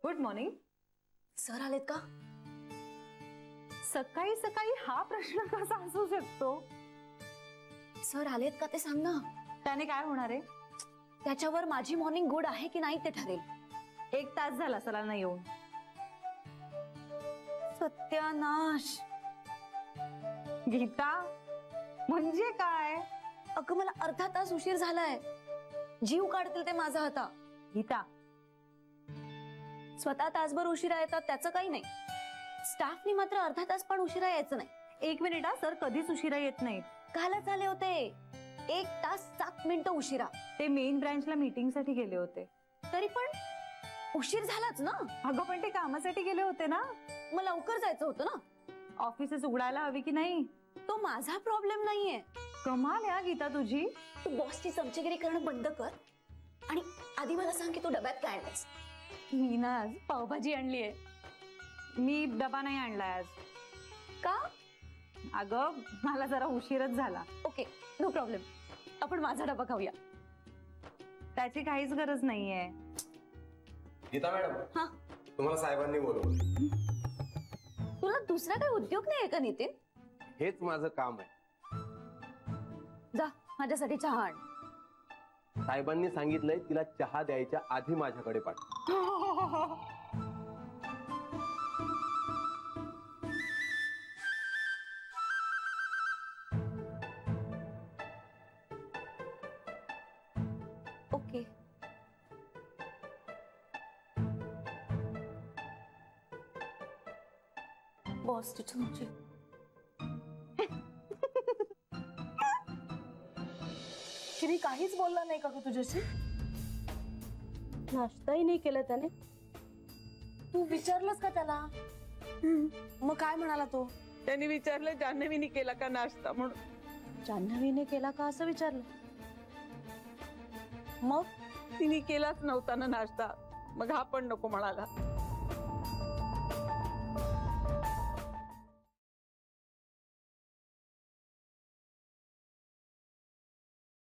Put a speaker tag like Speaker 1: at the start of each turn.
Speaker 1: Good morning.
Speaker 2: Sir आलेत का?
Speaker 1: सकाळी सकाळी हा प्रश्न कसा असू शकतो?
Speaker 2: सर आलेत का ते सांग ना.
Speaker 1: त्याने काय होणार आहे?
Speaker 2: त्याच्यावर माझी मॉर्निंग गुड आहे की नाही ते ठरेल.
Speaker 1: 1 तास झाला सरांना येऊन.
Speaker 2: सत्यानाश.
Speaker 1: गीता म्हणजे काय?
Speaker 2: अगं मला अर्धा तास उशीर झालाय. जीव काढतील ते माझा आता.
Speaker 1: गीता
Speaker 2: स्वतः तासभर उशिरा येतात त्याचं काही नाही. स्टाफनी मात्र अर्धा तास पण उशिरा यायचं नाही.
Speaker 1: 1 मिनिट हा, सर कधीच उशिरा येत नाहीत.
Speaker 2: कालच आले होते 1 तास 7 मिनिटं उशिरा.
Speaker 1: ते मेन ब्रांचला मीटिंग साठी गेले होते.
Speaker 2: तरी पण उशीर झालाच ना.
Speaker 1: अगं पण ते कामासाठी गेले होते ना.
Speaker 2: मग लवकर जायचं होतं ना.
Speaker 1: ऑफिसेस उघडायला हवी की नाही
Speaker 2: तो माझा प्रॉब्लेम नाहीये.
Speaker 1: कमाल आहे गीता तुझी.
Speaker 2: तू बॉसची चमचेगिरी करणं बंद कर आणि आधी मला सांग की तू डब्यात काय आणलंस.
Speaker 1: मी ना आज पावभाजी आणलीये. मी डबा नाही आणलाय आज.
Speaker 2: का?
Speaker 1: अगं मला जरा उशीरच झाला.
Speaker 2: Okay no problem. आपण माझा डबा खाऊया.
Speaker 1: त्याची काहीच गरज नाहीये.
Speaker 3: गीता मॅडम.
Speaker 2: हा
Speaker 3: तुम्हाला साहेबांनी बोलवलं.
Speaker 2: तुला दुसरा काही उद्योग नाहीये का नितीन?
Speaker 3: हेच माझं काम आहे.
Speaker 2: जा माझ्यासाठी चहा आण.
Speaker 3: साहेबांनी सांगितलंय तिला चहा द्यायच्या आधी माझ्याकडे पाठव.
Speaker 2: ओके. बॉसची चमची.
Speaker 4: श्री काहीच बोलला नाही का ग तुझ्याशी? नाश्ताही नाही केला त्याने. तू विचारलंस का त्याला? मग काय म्हणाला तो?
Speaker 5: त्यांनी विचारलं जान्हवीने केला का नाश्ता म्हणून.
Speaker 4: जान्हवीने केला का असं विचारलं?
Speaker 5: मग तिने केलाच नव्हता ना नाश्ता. मग हा पण नको म्हणाला.